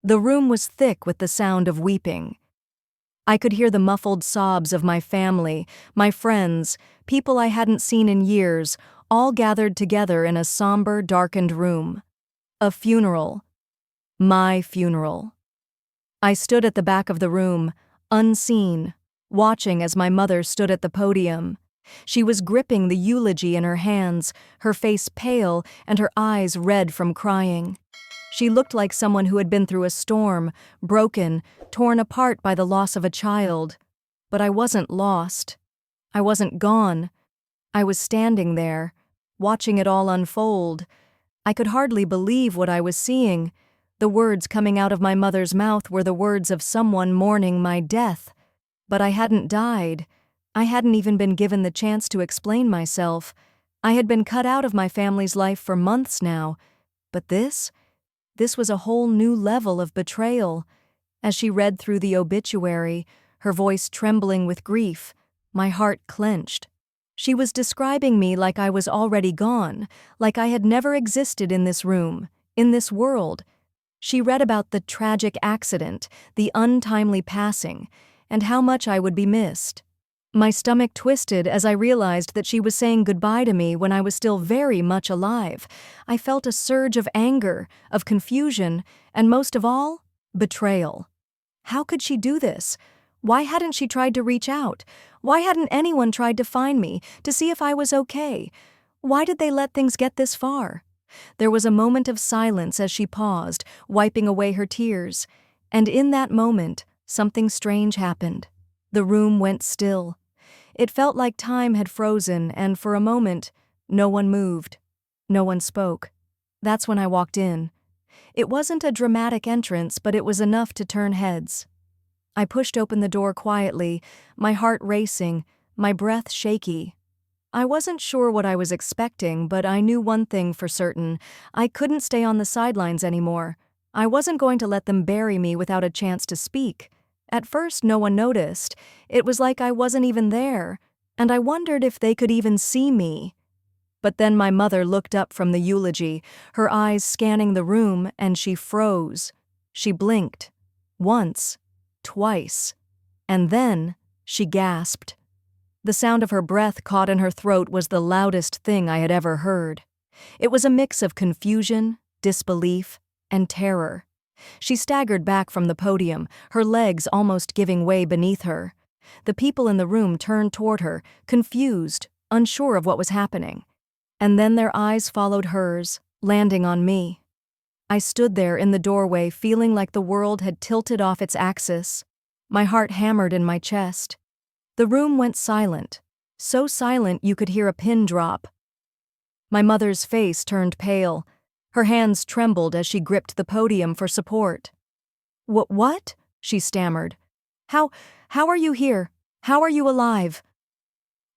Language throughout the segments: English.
The room was thick with the sound of weeping. I could hear the muffled sobs of my family, my friends, people I hadn't seen in years, all gathered together in a somber, darkened room. A funeral. My funeral. I stood at the back of the room, unseen, watching as my mother stood at the podium. She was gripping the eulogy in her hands, her face pale and her eyes red from crying. She looked like someone who had been through a storm, broken, torn apart by the loss of a child. But I wasn't lost. I wasn't gone. I was standing there, watching it all unfold. I could hardly believe what I was seeing. The words coming out of my mother's mouth were the words of someone mourning my death. But I hadn't died. I hadn't even been given the chance to explain myself. I had been cut out of my family's life for months now. But this was a whole new level of betrayal. As she read through the obituary, her voice trembling with grief, my heart clenched. She was describing me like I was already gone, like I had never existed in this room, in this world. She read about the tragic accident, the untimely passing, and how much I would be missed. My stomach twisted as I realized that she was saying goodbye to me when I was still very much alive. I felt a surge of anger, of confusion, and most of all, betrayal. How could she do this? Why hadn't she tried to reach out? Why hadn't anyone tried to find me, to see if I was okay? Why did they let things get this far? There was a moment of silence as she paused, wiping away her tears. And in that moment, something strange happened. The room went still. It felt like time had frozen, and for a moment, no one moved. No one spoke. That's when I walked in. It wasn't a dramatic entrance, but it was enough to turn heads. I pushed open the door quietly, my heart racing, my breath shaky. I wasn't sure what I was expecting, but I knew one thing for certain. I couldn't stay on the sidelines anymore. I wasn't going to let them bury me without a chance to speak. At first, no one noticed. It was like I wasn't even there, and I wondered if they could even see me. But then my mother looked up from the eulogy, her eyes scanning the room, and she froze. She blinked. Once. Twice. And then she gasped. The sound of her breath caught in her throat was the loudest thing I had ever heard. It was a mix of confusion, disbelief, and terror. She staggered back from the podium, her legs almost giving way beneath her. The people in the room turned toward her, confused, unsure of what was happening. And then their eyes followed hers, landing on me. I stood there in the doorway feeling like the world had tilted off its axis. My heart hammered in my chest. The room went silent, so silent you could hear a pin drop. My mother's face turned pale. Her hands trembled as she gripped the podium for support. What? She stammered. How are you here? How are you alive?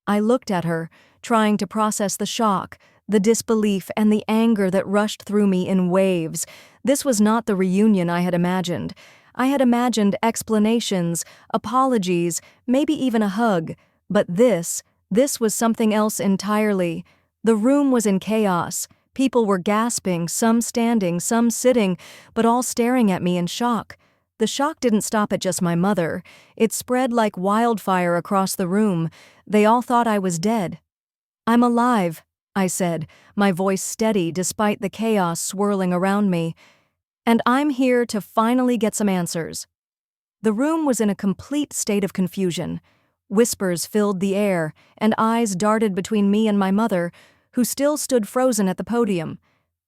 I looked at her, trying to process the shock, the disbelief, and the anger that rushed through me in waves. This was not the reunion I had imagined. I had imagined explanations, apologies, maybe even a hug. But this was something else entirely. The room was in chaos. People were gasping, some standing, some sitting, but all staring at me in shock. The shock didn't stop at just my mother. It spread like wildfire across the room. They all thought I was dead. "I'm alive," I said, my voice steady despite the chaos swirling around me. "And I'm here to finally get some answers." The room was in a complete state of confusion. Whispers filled the air, and eyes darted between me and my mother, who still stood frozen at the podium.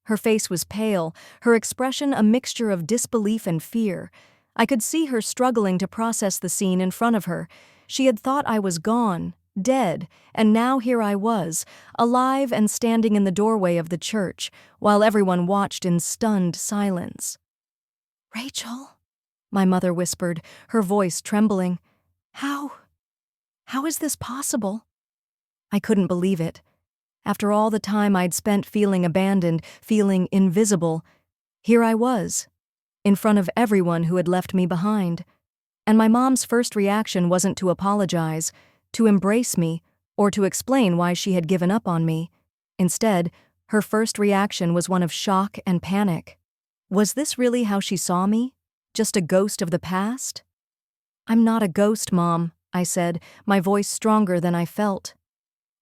Her face was pale, her expression a mixture of disbelief and fear. I could see her struggling to process the scene in front of her. She had thought I was gone, dead, and now here I was, alive and standing in the doorway of the church, while everyone watched in stunned silence. "Rachel," my mother whispered, her voice trembling. How is this possible?" I couldn't believe it. After all the time I'd spent feeling abandoned, feeling invisible, here I was, in front of everyone who had left me behind. And my mom's first reaction wasn't to apologize, to embrace me, or to explain why she had given up on me. Instead, her first reaction was one of shock and panic. Was this really how she saw me? Just a ghost of the past? I'm not a ghost, Mom, I said, my voice stronger than I felt.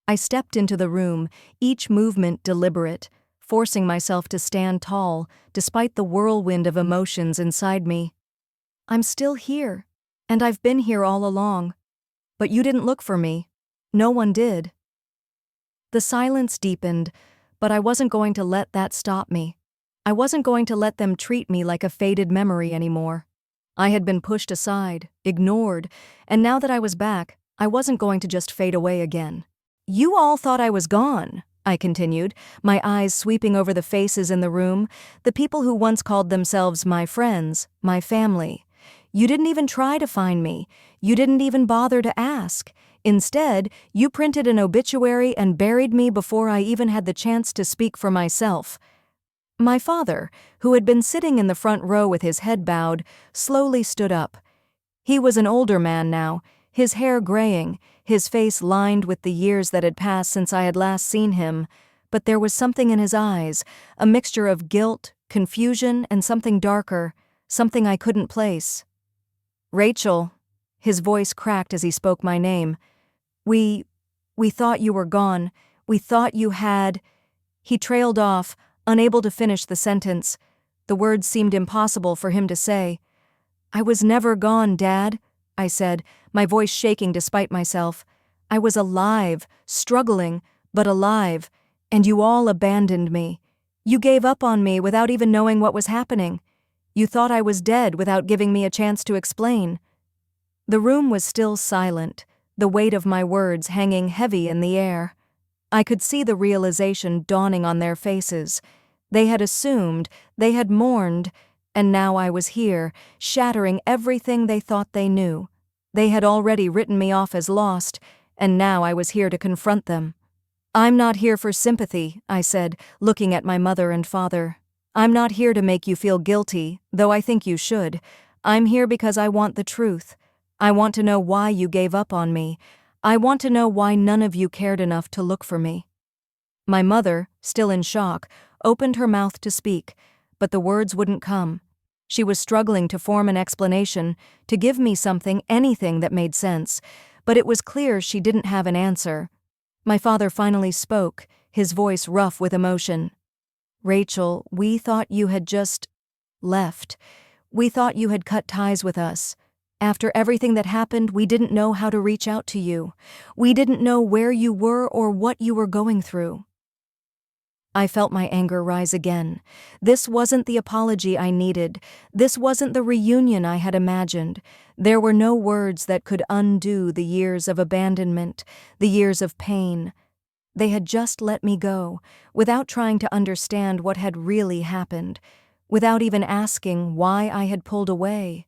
I stepped into the room, each movement deliberate, forcing myself to stand tall, despite the whirlwind of emotions inside me. I'm still here, and I've been here all along. But you didn't look for me. No one did. The silence deepened, but I wasn't going to let that stop me. I wasn't going to let them treat me like a faded memory anymore. I had been pushed aside, ignored, and now that I was back, I wasn't going to just fade away again. You all thought I was gone, I continued, my eyes sweeping over the faces in the room, the people who once called themselves my friends, my family. You didn't even try to find me. You didn't even bother to ask. Instead, you printed an obituary and buried me before I even had the chance to speak for myself. My father, who had been sitting in the front row with his head bowed, slowly stood up. He was an older man now, his hair graying, his face lined with the years that had passed since I had last seen him, but there was something in his eyes, a mixture of guilt, confusion, and something darker, something I couldn't place. Rachel, his voice cracked as he spoke my name. We thought you were gone. We thought you had. He trailed off, unable to finish the sentence. The words seemed impossible for him to say. I was never gone, Dad, I said, my voice shaking despite myself. I was alive, struggling, but alive, and you all abandoned me. You gave up on me without even knowing what was happening. You thought I was dead without giving me a chance to explain. The room was still silent, the weight of my words hanging heavy in the air. I could see the realization dawning on their faces. They had assumed, they had mourned, and now I was here, shattering everything they thought they knew. They had already written me off as lost, and now I was here to confront them. I'm not here for sympathy, I said, looking at my mother and father. I'm not here to make you feel guilty, though I think you should. I'm here because I want the truth. I want to know why you gave up on me. I want to know why none of you cared enough to look for me. My mother, still in shock, opened her mouth to speak, but the words wouldn't come. She was struggling to form an explanation, to give me something, anything that made sense, but it was clear she didn't have an answer. My father finally spoke, his voice rough with emotion. Rachel, we thought you had just left. We thought you had cut ties with us. After everything that happened, we didn't know how to reach out to you. We didn't know where you were or what you were going through. I felt my anger rise again. This wasn't the apology I needed. This wasn't the reunion I had imagined. There were no words that could undo the years of abandonment, the years of pain. They had just let me go, without trying to understand what had really happened, without even asking why I had pulled away.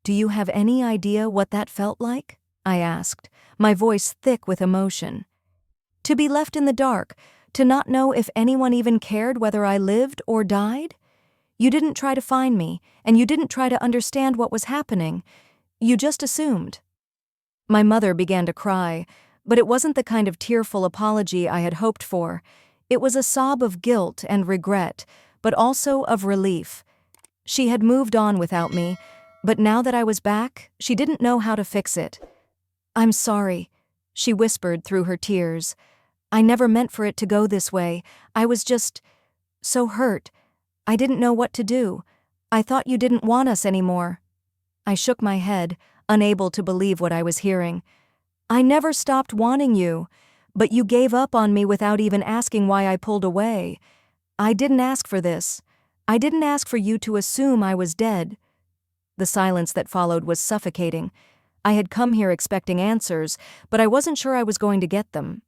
Do you have any idea what that felt like? I asked, my voice thick with emotion. To be left in the dark, to not know if anyone even cared whether I lived or died? You didn't try to find me, and you didn't try to understand what was happening. You just assumed. My mother began to cry, but it wasn't the kind of tearful apology I had hoped for. It was a sob of guilt and regret, but also of relief. She had moved on without me, but now that I was back, she didn't know how to fix it. I'm sorry, she whispered through her tears. I never meant for it to go this way. I was just so hurt. I didn't know what to do. I thought you didn't want us anymore. I shook my head, unable to believe what I was hearing. I never stopped wanting you, but you gave up on me without even asking why I pulled away. I didn't ask for this. I didn't ask for you to assume I was dead. The silence that followed was suffocating. I had come here expecting answers, but I wasn't sure I was going to get them.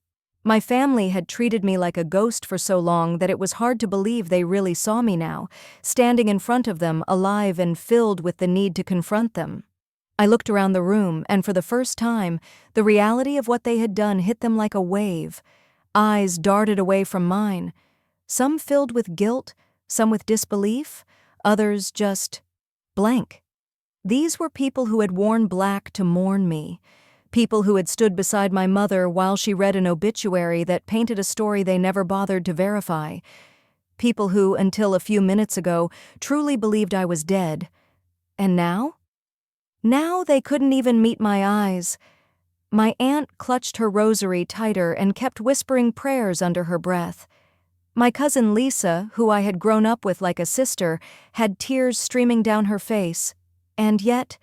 My family had treated me like a ghost for so long that it was hard to believe they really saw me now, standing in front of them, alive and filled with the need to confront them. I looked around the room, and for the first time, the reality of what they had done hit them like a wave. Eyes darted away from mine, some filled with guilt, some with disbelief, others just blank. These were people who had worn black to mourn me. People who had stood beside my mother while she read an obituary that painted a story they never bothered to verify. People who, until a few minutes ago, truly believed I was dead. And now? Now they couldn't even meet my eyes. My aunt clutched her rosary tighter and kept whispering prayers under her breath. My cousin Lisa, who I had grown up with like a sister, had tears streaming down her face. And yet,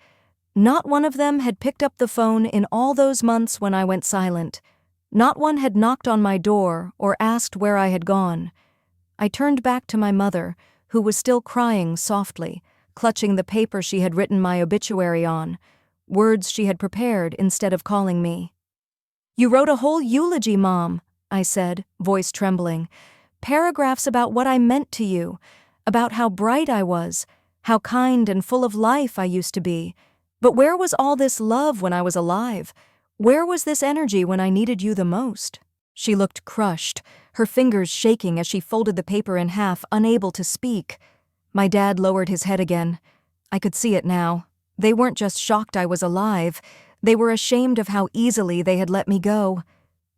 not one of them had picked up the phone in all those months when I went silent. Not one had knocked on my door or asked where I had gone. I turned back to my mother, who was still crying softly, clutching the paper she had written my obituary on, words she had prepared instead of calling me. "You wrote a whole eulogy, Mom," I said, voice trembling. "Paragraphs about what I meant to you, about how bright I was, how kind and full of life I used to be. But where was all this love when I was alive? Where was this energy when I needed you the most?" She looked crushed, her fingers shaking as she folded the paper in half, unable to speak. My dad lowered his head again. I could see it now. They weren't just shocked I was alive. They were ashamed of how easily they had let me go.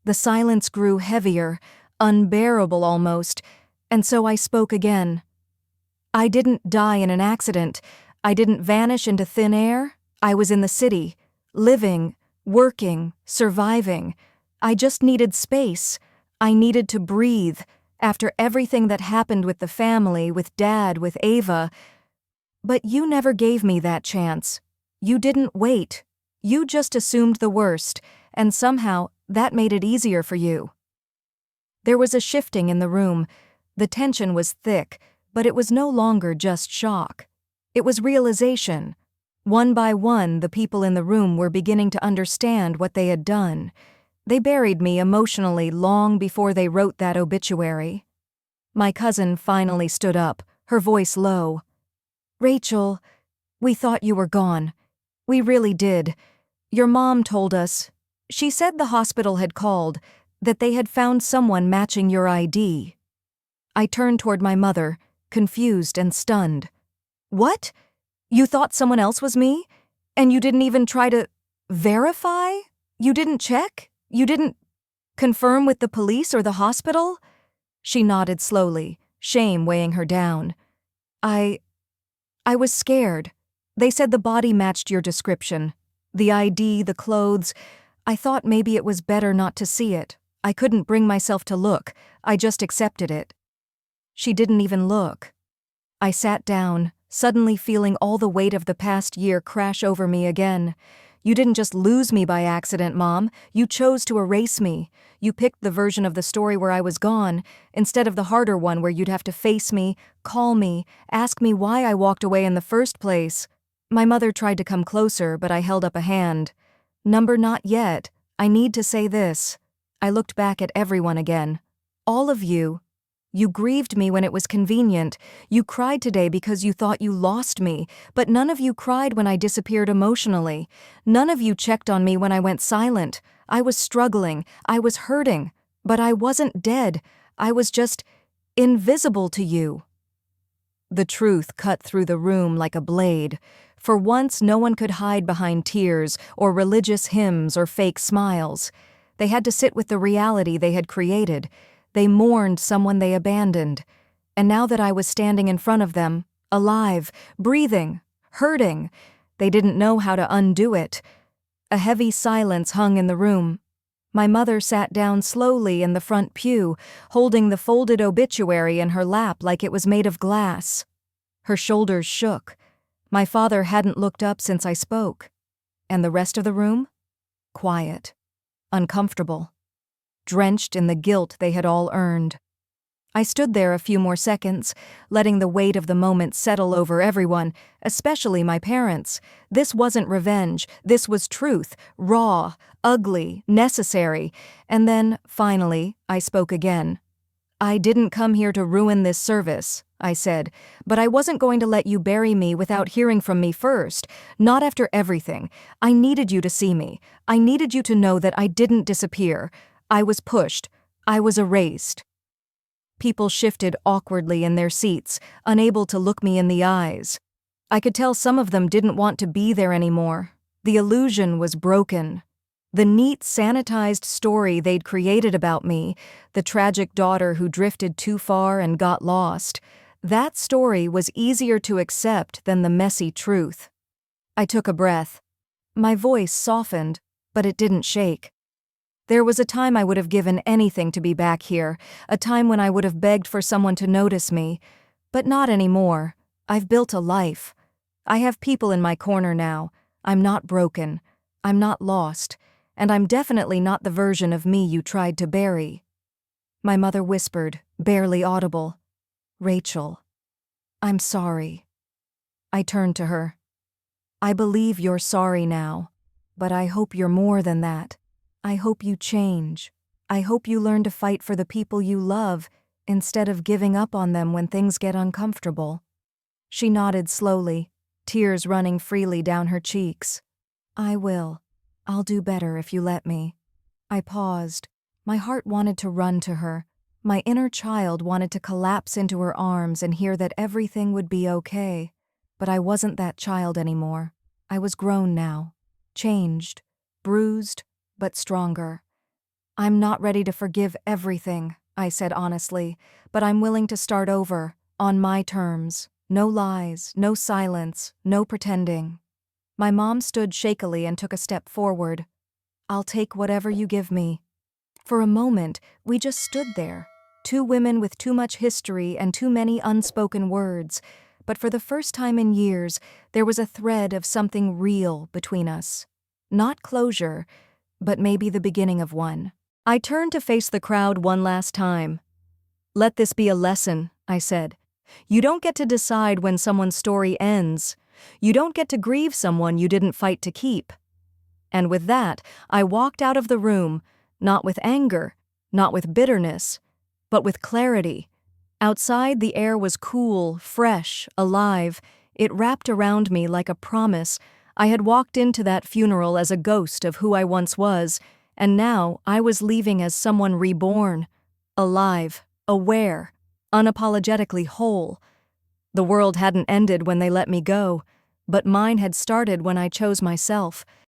The silence grew heavier, unbearable almost, and so I spoke again. "I didn't die in an accident. I didn't vanish into thin air. I was in the city, living, working, surviving. I just needed space. I needed to breathe after everything that happened with the family, with Dad, with Ava. But you never gave me that chance. You didn't wait. You just assumed the worst, and somehow that made it easier for you." There was a shifting in the room. The tension was thick, but it was no longer just shock. It was realization. One by one, the people in the room were beginning to understand what they had done. They buried me emotionally long before they wrote that obituary. My cousin finally stood up, her voice low. "Rachel, we thought you were gone. We really did. Your mom told us. She said the hospital had called, that they had found someone matching your ID." I turned toward my mother, confused and stunned. "What? You thought someone else was me? And you didn't even try to verify? You didn't check? You didn't confirm with the police or the hospital?" She nodded slowly, shame weighing her down. I was scared. They said the body matched your description. The ID, the clothes. I thought maybe it was better not to see it. I couldn't bring myself to look. I just accepted it." She didn't even look. I sat down, suddenly feeling all the weight of the past year crash over me again. "You didn't just lose me by accident, Mom. You chose to erase me. You picked the version of the story where I was gone, instead of the harder one where you'd have to face me, call me, ask me why I walked away in the first place." My mother tried to come closer, but I held up a hand. "Number, not yet. I need to say this." I looked back at everyone again. "All of you. You grieved me when it was convenient. You cried today because you thought you lost me, but none of you cried when I disappeared emotionally. None of you checked on me when I went silent. I was struggling. I was hurting. But I wasn't dead. I was just invisible to you." The truth cut through the room like a blade. For once, no one could hide behind tears or religious hymns or fake smiles. They had to sit with the reality they had created. They mourned someone they abandoned. And now that I was standing in front of them, alive, breathing, hurting, they didn't know how to undo it. A heavy silence hung in the room. My mother sat down slowly in the front pew, holding the folded obituary in her lap like it was made of glass. Her shoulders shook. My father hadn't looked up since I spoke. And the rest of the room? Quiet. Uncomfortable. Drenched in the guilt they had all earned. I stood there a few more seconds, letting the weight of the moment settle over everyone, especially my parents. This wasn't revenge. This was truth, raw, ugly, necessary. And then, finally, I spoke again. "I didn't come here to ruin this service," I said, "but I wasn't going to let you bury me without hearing from me first. Not after everything. I needed you to see me. I needed you to know that I didn't disappear. I was pushed. I was erased." People shifted awkwardly in their seats, unable to look me in the eyes. I could tell some of them didn't want to be there anymore. The illusion was broken. The neat, sanitized story they'd created about me, the tragic daughter who drifted too far and got lost, That story was easier to accept than the messy truth. I took a breath. My voice softened, but it didn't shake. There was a time I would have given anything to be back here, a time when I would have begged for someone to notice me. But not anymore. I've built a life. I have people in my corner now. I'm not broken. I'm not lost. And I'm definitely not the version of me you tried to bury. My mother whispered, barely audible, "Rachel, I'm sorry." I turned to her. "I believe you're sorry now, but I hope you're more than that. I hope you change. I hope you learn to fight for the people you love instead of giving up on them when things get uncomfortable." She nodded slowly, tears running freely down her cheeks. "I will. I'll do better if you let me." I paused. My heart wanted to run to her. My inner child wanted to collapse into her arms and hear that everything would be okay. But I wasn't that child anymore. I was grown now. Changed. Bruised, but stronger. "I'm not ready to forgive everything," I said honestly, "but I'm willing to start over, on my terms. No lies, no silence, no pretending." My mom stood shakily and took a step forward. "I'll take whatever you give me." For a moment, we just stood there, two women with too much history and too many unspoken words, but for the first time in years, there was a thread of something real between us. Not closure, but maybe the beginning of one. I turned to face the crowd one last time. "Let this be a lesson," I said. "You don't get to decide when someone's story ends. You don't get to grieve someone you didn't fight to keep." And with that, I walked out of the room, not with anger, not with bitterness, but with clarity. Outside, the air was cool, fresh, alive. It wrapped around me like a promise. I had walked into that funeral as a ghost of who I once was, and now I was leaving as someone reborn, alive, aware, unapologetically whole. The world hadn't ended when they let me go, but mine had started when I chose myself.